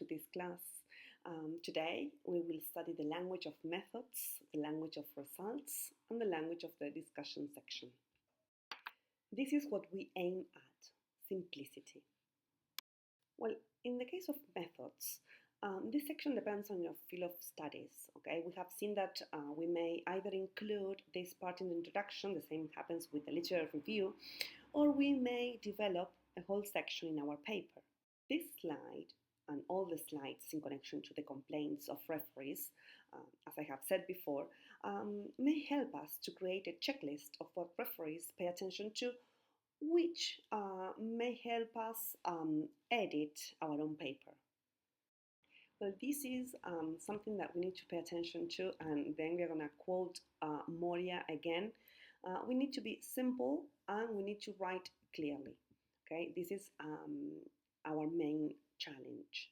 to this class. Today we will study the language of methods, the language of results, and the language of the discussion section. This is what we aim at, simplicity. Well, in the case of methods, this section depends on your field of studies. Okay, we have seen that we may either include this part in the introduction, the same happens with the literary review, or we may develop a whole section in our paper. This slide and all the slides in connection to the complaints of referees, as I have said before, may help us to create a checklist of what referees pay attention to, which may help us edit our own paper. Well, this is something that we need to pay attention to, and then we're going to quote Moria again. We need to be simple and we need to write clearly. Okay, this is our main challenge.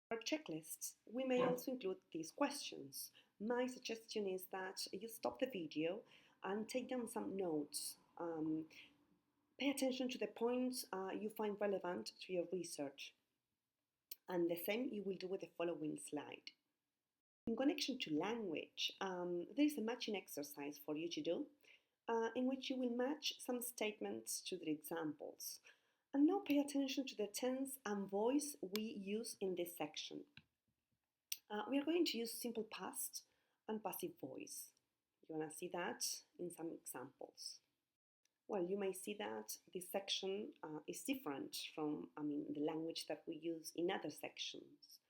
For checklists, we may also include these questions. My suggestion is that you stop the video and take down some notes. Pay attention to the points you find relevant to your research. And the same you will do with the following slide. In connection to language, there is a matching exercise for you to do in which you will match some statements to the examples. And now pay attention to the tense and voice we use in this section. We are going to use simple past and passive voice. You're going to see that in some examples. Well, you may see that this section is different from the language that we use in other sections.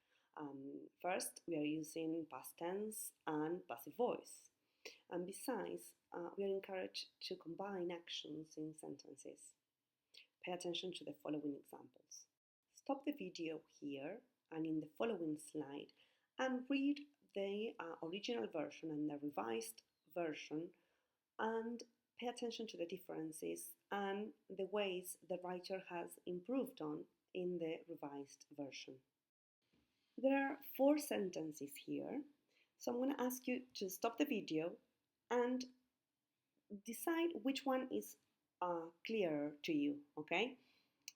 First, we are using past tense and passive voice. And besides, we are encouraged to combine actions in sentences. Pay attention to the following examples. Stop the video here and in the following slide and read the original version and the revised version, and pay attention to the differences and the ways the writer has improved on in the revised version. There are 4 sentences here, so I'm going to ask you to stop the video and decide which one is clearer to you, okay?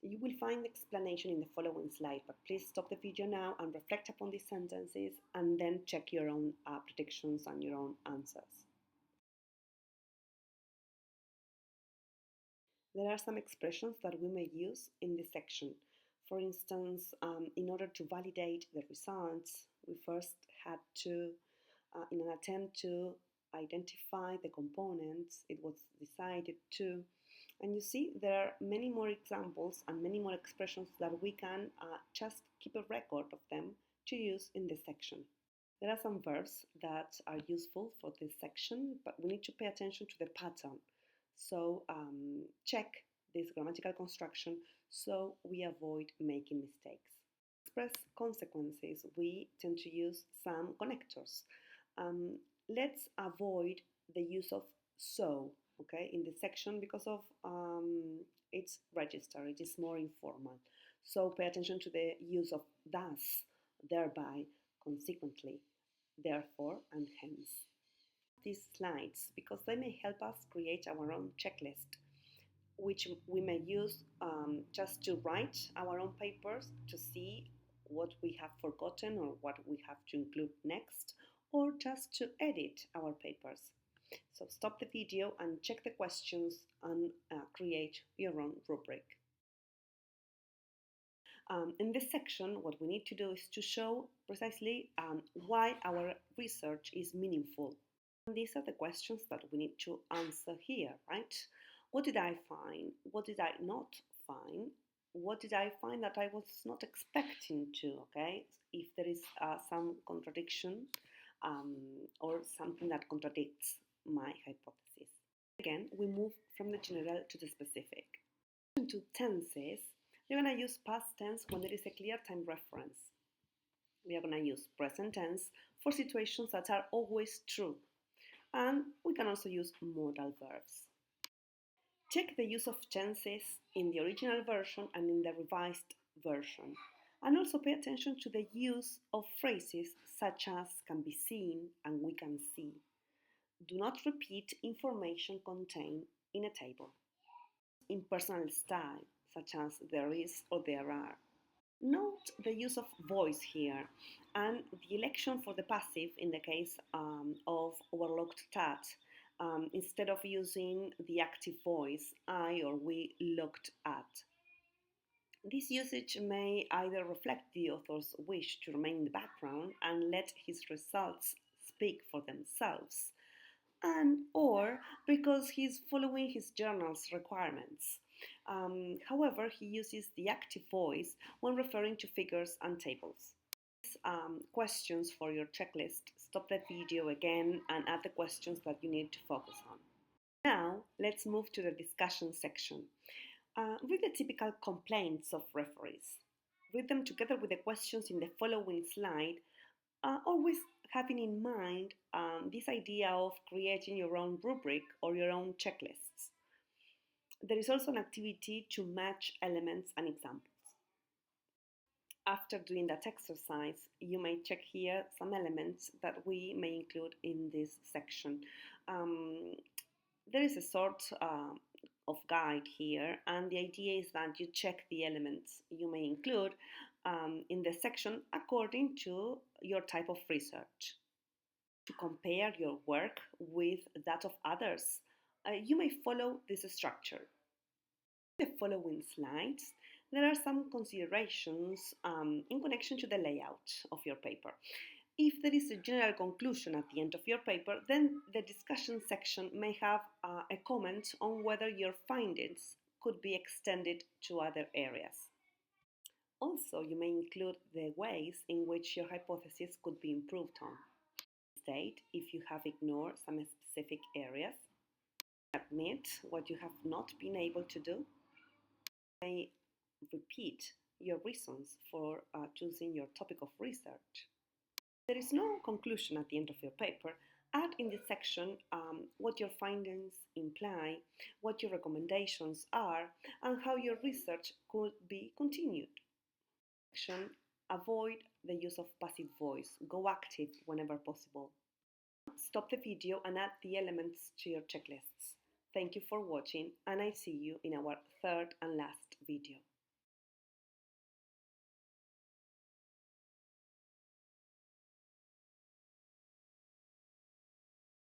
You will find the explanation in the following slide, but please stop the video now and reflect upon these sentences and then check your own predictions and your own answers. There are some expressions that we may use in this section. For instance, in order to validate the results, we first had to, in an attempt to identify the components, it was decided to. And you see, there are many more examples and many more expressions that we can just keep a record of them to use in this section. There are some verbs that are useful for this section, but we need to pay attention to the pattern. So check this grammatical construction so we avoid making mistakes. To express consequences, we tend to use some connectors. Let's avoid the use of so, okay, in this section because of its register. It is more informal. So pay attention to the use of thus, thereby, consequently, therefore, and hence. These slides because they may help us create our own checklist, which we may use just to write our own papers to see what we have forgotten or what we have to include next, or just to edit our papers. So stop the video and check the questions and create your own rubric. In this section, what we need to do is to show precisely why our research is meaningful. And these are the questions that we need to answer here, right? What did I find? What did I not find? What did I find that I was not expecting to, okay? If there is some contradiction or something that contradicts my hypothesis. Again, we move from the general to the specific. To tenses, we're going to use past tense when there is a clear time reference. We are going to use present tense for situations that are always true. And we can also use modal verbs. Check the use of tenses in the original version and in the revised version. And also pay attention to the use of phrases such as can be seen and we can see. Do not repeat information contained in a table. Impersonal style, such as there is or there are. Note the use of voice here and the election for the passive in the case of overlooked tat. Instead of using the active voice, I or we looked at. This usage may either reflect the author's wish to remain in the background and let his results speak for themselves, and or because he's following his journal's requirements. However, he uses the active voice when referring to figures and tables. Questions for your checklist. Stop the video again and add the questions that you need to focus on. Now, let's move to the discussion section. Read the typical complaints of referees. Read them together with the questions in the following slide, always having in mind this idea of creating your own rubric or your own checklists. There is also an activity to match elements and examples. After doing that exercise, you may check here some elements that we may include in this section. There is a sort of guide here, and the idea is that you check the elements you may include in the section according to your type of research. To compare your work with that of others, you may follow this structure. In the following slides, there are some considerations in connection to the layout of your paper. If there is a general conclusion at the end of your paper, then the discussion section may have a comment on whether your findings could be extended to other areas. Also, you may include the ways in which your hypothesis could be improved on. State if you have ignored some specific areas. Admit what you have not been able to do. You may repeat your reasons for choosing your topic of research. There is no conclusion at the end of your paper. Add in this section what your findings imply, what your recommendations are, and how your research could be continued. Section, avoid the use of passive voice. Go active whenever possible. Stop the video and add the elements to your checklists. Thank you for watching, and I see you in our third and last